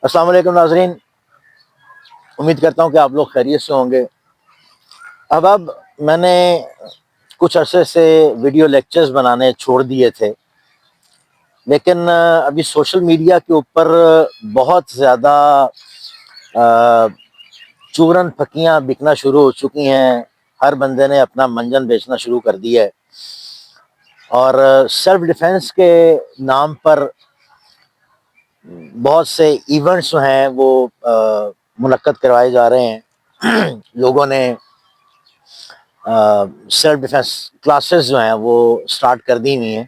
السلام علیکم ناظرین، امید کرتا ہوں کہ آپ لوگ خیریت سے ہوں گے۔ اب میں نے کچھ عرصے سے ویڈیو لیکچرز بنانے چھوڑ دیے تھے، لیکن ابھی سوشل میڈیا کے اوپر بہت زیادہ چورن پھکیاں بکنا شروع ہو چکی ہیں۔ ہر بندے نے اپنا منجن بیچنا شروع کر دیا ہے، اور سیلف ڈیفینس کے نام پر بہت سے ایونٹس جو ہیں وہ منعقد کروائے جا رہے ہیں۔ لوگوں نے سیلف ڈیفینس کلاسز جو ہیں وہ سٹارٹ کر دی ہوئی ہیں،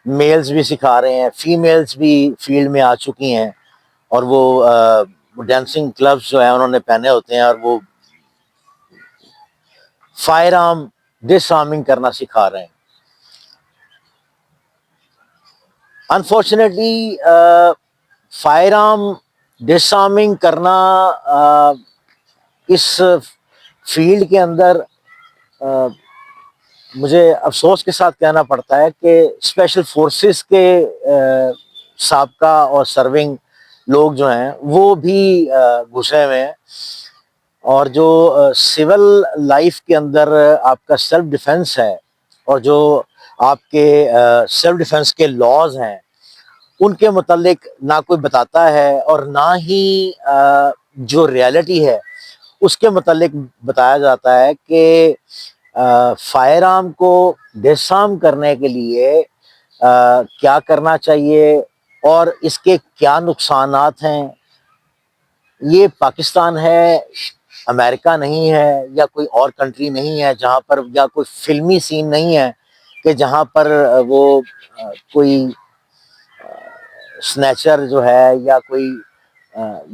میلز بھی سکھا رہے ہیں، فیمیلز بھی فیلڈ میں آ چکی ہیں، اور وہ ڈانسنگ کلبز جو ہیں انہوں نے پہنے ہوتے ہیں، اور وہ فائر آرم ڈس آرمنگ کرنا سکھا رہے ہیں۔ انفارچونیٹلی فائر آرم ڈس آرمنگ کرنا اس فیلڈ کے اندر مجھے افسوس کے ساتھ کہنا پڑتا ہے کہ اسپیشل فورسز کے سابقہ اور سرونگ لوگ جو ہیں وہ بھی گھسے ہوئے ہیں، اور جو سول لائف کے اندر آپ کا سیلف ڈیفenس ہے، اور جو آپ کے سیلف ڈیفenس کے لاز ہیں، ان کے متعلق نہ کوئی بتاتا ہے، اور نہ ہی جو ریالٹی ہے اس کے متعلق بتایا جاتا ہے کہ فائر آرم کو ڈس آرم کرنے کے لیے کیا کرنا چاہیے اور اس کے کیا نقصانات ہیں۔ یہ پاکستان ہے، امریکہ نہیں ہے، یا کوئی اور کنٹری نہیں ہے جہاں پر، یا کوئی فلمی سین نہیں ہے کہ جہاں پر وہ کوئی سنیچر جو ہے یا کوئی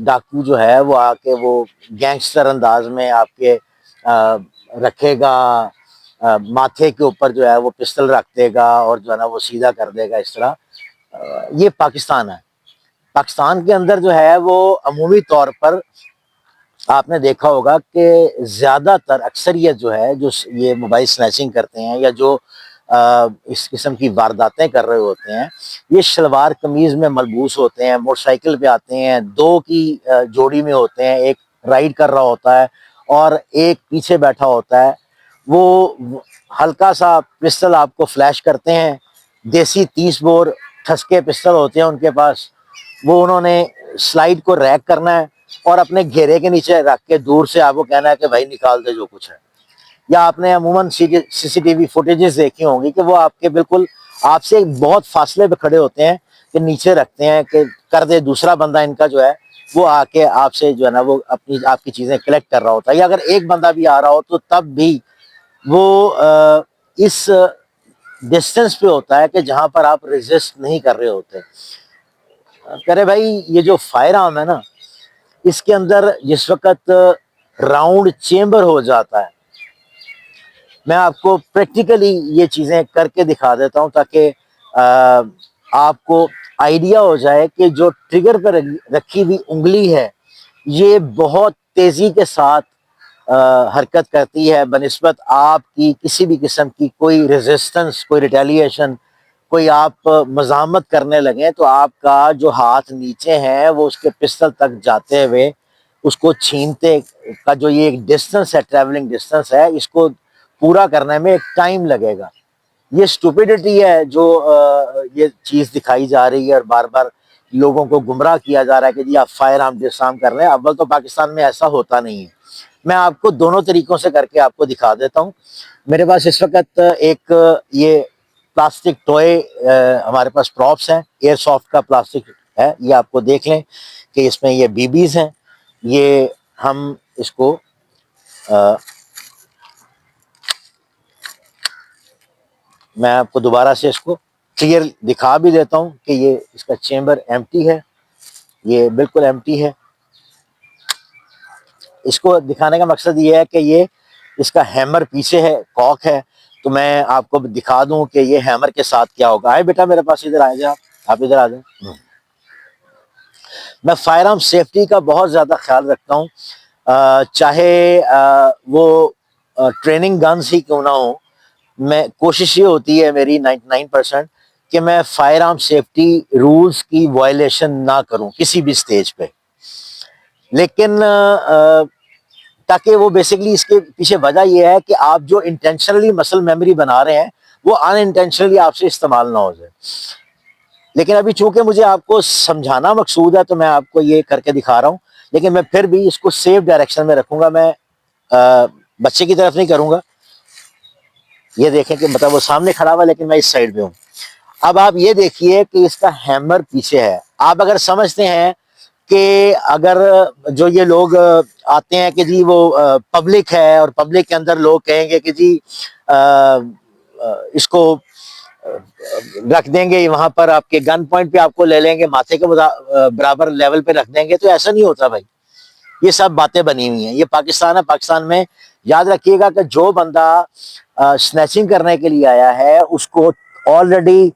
ڈاکو جو ہے وہ آ کے وہ گینگسٹر انداز میں آپ کے رکھے گا، ماتھے کے اوپر جو ہے وہ پسٹل رکھ دے گا اور جو ہے نا وہ سیدھا کر دے گا۔ اس طرح یہ پاکستان ہے۔ پاکستان کے اندر جو ہے وہ عمومی طور پر آپ نے دیکھا ہوگا کہ زیادہ تر اکثریت جو ہے جو یہ موبائل سنیچنگ کرتے ہیں یا جو اس قسم کی وارداتیں کر رہے ہوتے ہیں، یہ شلوار قمیض میں ملبوس ہوتے ہیں، موٹر سائیکل پہ آتے ہیں، دو کی جوڑی میں ہوتے ہیں، ایک رائڈ کر رہا ہوتا ہے اور ایک پیچھے بیٹھا ہوتا ہے۔ وہ ہلکا سا پسٹل آپ کو فلیش کرتے ہیں، دیسی 30 بور ٹھسکے پسٹل ہوتے ہیں ان کے پاس، وہ انہوں نے سلائیڈ کو ریک کرنا ہے اور اپنے گھیرے کے نیچے رکھ کے دور سے آپ کو کہنا ہے کہ بھائی نکال دے جو کچھ ہے۔ یا آپ نے عموماً سی سی ٹی وی فوٹیجز دیکھی ہوں گی کہ وہ آپ کے بالکل آپ سے بہت فاصلے پہ کھڑے ہوتے ہیں کہ نیچے رکھتے ہیں کہ کر دے، دوسرا بندہ ان کا جو ہے وہ آ کے آپ سے جو ہے نا وہ آپ کی چیزیں کلیکٹ کر رہا ہوتا ہے، یا اگر ایک بندہ بھی آ رہا ہو تو تب بھی وہ اس ڈسٹنس پہ ہوتا ہے کہ جہاں پر آپ ریزسٹ نہیں کر رہے ہوتے۔ کرے بھائی، یہ جو فائر آرم ہے نا، اس کے اندر جس وقت راؤنڈ چیمبر ہو جاتا ہے، میں آپ کو پریکٹیکلی یہ چیزیں کر کے دکھا دیتا ہوں تاکہ آپ کو آئیڈیا ہو جائے کہ جو ٹریگر پر رکھی ہوئی انگلی ہے یہ بہت تیزی کے ساتھ حرکت کرتی ہے بنسبت آپ کی کسی بھی قسم کی کوئی ریزسٹنس، کوئی ریٹیلیشن، کوئی آپ مزاحمت کرنے لگیں تو آپ کا جو ہاتھ نیچے ہے وہ اس کے پسٹل تک جاتے ہوئے اس کو چھینتے کا جو یہ ایک ڈسٹنس ہے، ٹریولنگ ڈسٹنس ہے، اس کو پورا کرنے میں ایک ٹائم لگے گا۔ یہ اسٹوپیڈٹی ہے جو یہ چیز دکھائی جا رہی ہے اور بار بار لوگوں کو گمراہ کیا جا رہا ہے کہ جی آپ فائر آرم ڈس آرم کر رہے ہیں۔ اول تو پاکستان میں ایسا ہوتا نہیں ہے۔ میں آپ کو دونوں طریقوں سے کر کے آپ کو دکھا دیتا ہوں۔ میرے پاس اس وقت ایک یہ پلاسٹک ٹوئے ہمارے پاس پراپس ہیں، ایئر سافٹ کا پلاسٹک ہے، یہ آپ کو دیکھ لیں کہ اس میں یہ بی بیز ہیں۔ یہ ہم اس کو میں آپ کو دوبارہ سے اس کو کلیئر دکھا بھی دیتا ہوں کہ یہ اس کا چیمبر ایمٹی ہے، یہ بالکل ایمٹی ہے۔ اس کو دکھانے کا مقصد یہ ہے کہ یہ اس کا ہیمر پیچھے ہے، کاک ہے، تو میں آپ کو دکھا دوں کہ یہ ہیمر کے ساتھ کیا ہوگا۔ آئے بیٹا میرے پاس، ادھر آ جائیں، آپ ادھر آ جائیں۔ میں فائر آرم سیفٹی کا بہت زیادہ خیال رکھتا ہوں، چاہے وہ ٹریننگ گنز ہی کیوں نہ ہو۔ میں کوشش یہ ہوتی ہے میری 99% کہ میں فائر آرم سیفٹی رولز کی وائلیشن نہ کروں کسی بھی سٹیج پہ۔ لیکن تاکہ وہ بیسکلی اس کے پیچھے وجہ یہ ہے کہ آپ جو انٹینشنلی مسل میموری بنا رہے ہیں وہ ان انٹینشنلی آپ سے استعمال نہ ہو جائے. لیکن ابھی چونکہ مجھے آپ کو سمجھانا مقصود ہے تو میں آپ کو یہ کر کے دکھا رہا ہوں، لیکن میں پھر بھی اس کو سیف ڈائریکشن میں رکھوں گا. میں بچے کی طرف نہیں کروں گا. یہ دیکھیں کہ مطلب وہ سامنے کھڑا ہوا لیکن میں اس سائڈ پہ ہوں. اب آپ یہ دیکھیے کہ اس کا ہیمر پیچھے ہے. آپ اگر سمجھتے ہیں کہ اگر جو یہ لوگ آتے ہیں کہ جی وہ پبلک ہے اور پبلک کے اندر لوگ کہیں گے کہ جی اس کو رکھ دیں گے وہاں پر، آپ کے گن پوائنٹ پہ آپ کو لے لیں گے، ماتھے کے برابر لیول پہ رکھ دیں گے، تو ایسا نہیں ہوتا بھائی. یہ سب باتیں بنی ہوئی ہیں. یہ پاکستان ہے. پاکستان میں یاد رکھیے گا کہ جو بندہ سنیچنگ کرنے کے لیے آیا ہے اس کو آلریڈی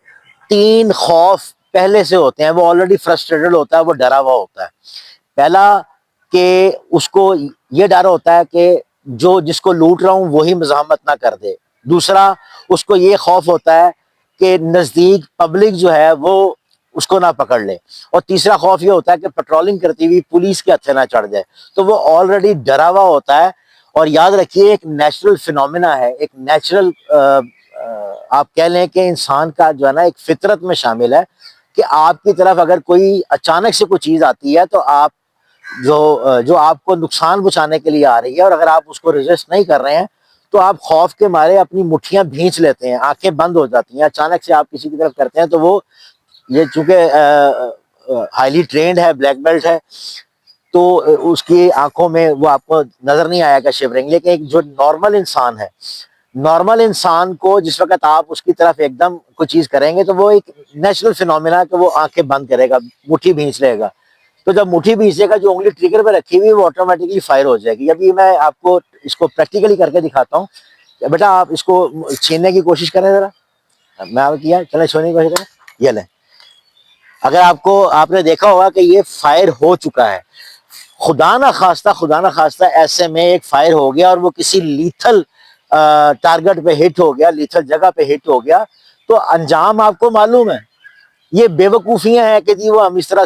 3 خوف پہلے سے ہوتے ہیں. وہ آلریڈی فرسٹریٹڈ ہوتا ہے، وہ ڈرا ہوا ہوتا ہے. پہلا کہ اس کو یہ ڈر ہوتا ہے کہ جس کو لوٹ رہا ہوں وہی مزاحمت نہ کر دے. دوسرا اس کو یہ خوف ہوتا ہے کہ نزدیک پبلک جو ہے وہ اس کو نہ پکڑ لے. اور تیسرا خوف یہ ہوتا ہے کہ پیٹرولنگ کرتی ہوئی پولیس کے ہتھے نہ چڑھ جائے. تو وہ آلریڈی ڈرا ہوا ہوتا ہے. اور یاد رکھیے ایک نیچرل فینومینا ہے، ایک نیچرل آپ کہہ لیں کہ انسان کا جو ہے نا ایک فطرت میں شامل ہے کہ آپ کی طرف اگر کوئی اچانک سے کوئی چیز آتی ہے تو آپ جو آپ کو نقصان پہنچانے کے لیے آ رہی ہے اور اگر آپ اس کو ریزسٹ نہیں کر رہے ہیں تو آپ خوف کے مارے اپنی مٹھیاں بھینچ لیتے ہیں، آنکھیں بند ہو جاتی ہیں. اچانک سے آپ کسی کی طرف کرتے ہیں تو وہ یہ چونکہ ہائیلی ٹرینڈ ہے، بلیک بیلٹ ہے، تو اس کی آنکھوں میں وہ آپ کو نظر نہیں آیا گا شیورنگ. لیکن ایک جو نارمل انسان ہے، نارمل انسان کو جس وقت آپ اس کی طرف ایک دم کوئی چیز کریں گے تو وہ ایک نیچرل فینومینا ہے کہ وہ آنکھیں بند کرے گا، مٹھی بھینچ لے گا. تو جب مٹھی بھینچے گا جو انگلی ٹریگر پہ رکھی ہوئی وہ آٹومیٹکلی فائر ہو جائے گی. ابھی میں آپ کو اس کو پریکٹیکلی کر کے دکھاتا ہوں. بیٹا آپ اس کو چھیننے کی کوشش کریں ذرا. میں آپ کیا چلیں چھوڑنے کی کوشش کریں. یہ لیں. اگر آپ نے دیکھا ہوگا کہ یہ فائر ہو چکا ہے. خدا نہ خواستہ ایسے میں ایک فائر ہو گیا اور وہ کسی لیتھل ٹارگٹ پہ ہٹ ہو گیا، لیتھل جگہ پہ ہٹ ہو گیا، تو انجام آپ کو معلوم ہے. یہ بے وقوفیاں ہیں کہ جی وہ ہم اس طرح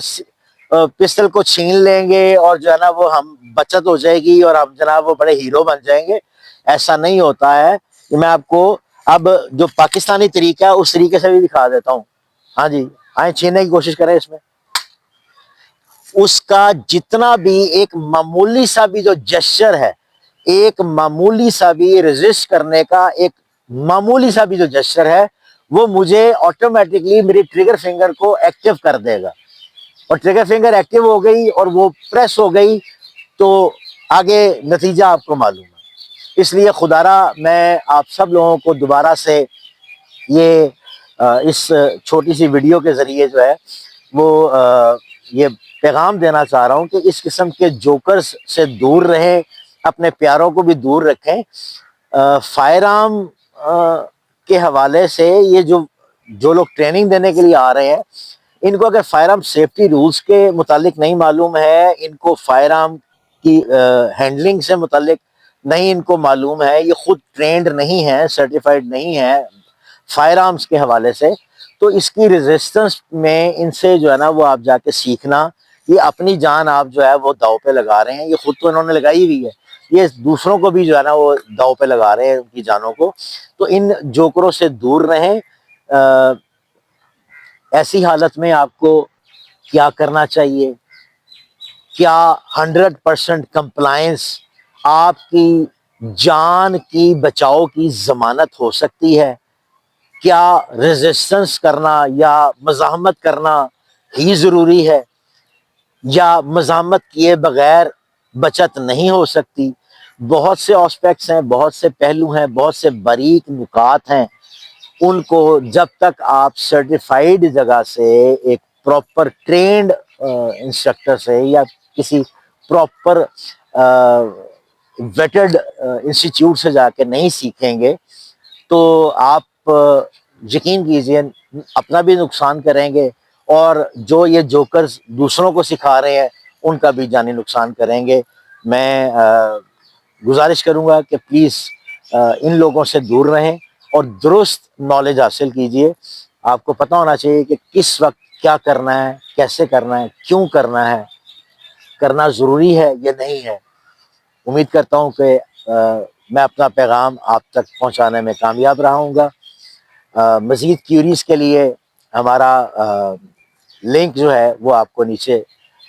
پسٹل کو چھین لیں گے اور جو ہے نا وہ ہم بچت ہو جائے گی اور ہم جناب وہ بڑے ہیرو بن جائیں گے. ایسا نہیں ہوتا ہے. میں آپ کو اب جو پاکستانی طریقہ ہے اس طریقے سے بھی دکھا دیتا ہوں. ہاں جی آئیں چھیننے کی کوشش کریں. اس میں اس کا جتنا بھی ایک معمولی سا بھی جو جسچر ہے، ایک معمولی سا بھی ریزسٹ کرنے کا ایک معمولی سا بھی جو جسچر ہے وہ مجھے آٹومیٹکلی میری ٹریگر فنگر کو ایکٹیو کر دے گا. اور ٹریگر فنگر ایکٹیو ہو گئی اور وہ پریس ہو گئی تو آگے نتیجہ آپ کو معلوم ہے. اس لیے خدارا میں آپ سب لوگوں کو دوبارہ سے یہ اس چھوٹی سی ویڈیو کے ذریعے جو ہے وہ یہ پیغام دینا چاہ رہا ہوں کہ اس قسم کے جوکرز سے دور رہیں، اپنے پیاروں کو بھی دور رکھیں. فائر آرم کے حوالے سے یہ جو لوگ ٹریننگ دینے کے لیے آ رہے ہیں ان کو اگر فائر آرم سیفٹی رولز کے متعلق نہیں معلوم ہے، ان کو فائر آرم کی ہینڈلنگ سے متعلق نہیں ان کو معلوم ہے، یہ خود ٹرینڈ نہیں ہے، سرٹیفائڈ نہیں ہے فائر آرمز کے حوالے سے، تو اس کی ریزسٹنس میں ان سے جو ہے نا وہ آپ جا کے سیکھنا. یہ اپنی جان آپ جو ہے وہ داؤ پہ لگا رہے ہیں. یہ خود تو انہوں نے لگائی ہوئی ہے، یہ دوسروں کو بھی جو ہے نا وہ داؤ پہ لگا رہے ہیں ان کی جانوں کو. تو ان جوکروں سے دور رہیں. ایسی حالت میں آپ کو کیا کرنا چاہیے؟ کیا 100% کمپلائنس آپ کی جان کی بچاؤ کی ضمانت ہو سکتی ہے؟ کیا ریزسٹنس کرنا یا مزاحمت کرنا ہی ضروری ہے، یا مزاحمت کیے بغیر بچت نہیں ہو سکتی؟ بہت سے آسپیکٹس ہیں، بہت سے پہلو ہیں، بہت سے باریک نکات ہیں. ان کو جب تک آپ سرٹیفائیڈ جگہ سے ایک پراپر ٹرینڈ انسٹرکٹر سے یا کسی پراپر ویٹڈ انسٹیٹیوٹ سے جا کے نہیں سیکھیں گے تو آپ یقین کیجئے اپنا بھی نقصان کریں گے اور جو یہ جوکرز دوسروں کو سکھا رہے ہیں ان کا بھی جانی نقصان کریں گے. میں گزارش کروں گا کہ پلیز ان لوگوں سے دور رہیں اور درست نالج حاصل کیجئے. آپ کو پتہ ہونا چاہیے کہ کس وقت کیا کرنا ہے، کیسے کرنا ہے، کیوں کرنا ہے. کرنا ضروری ہے یا نہیں ہے. امید کرتا ہوں کہ میں اپنا پیغام آپ تک پہنچانے میں کامیاب رہا ہوں گا. مزید کیوریز کے لیے ہمارا لنک جو ہے وہ آپ کو نیچے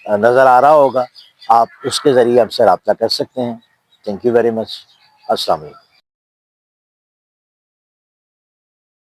نظر آ رہا ہوگا. آپ اس کے ذریعے ہم سے رابطہ کر سکتے ہیں. Thank you very much. السلام علیکم.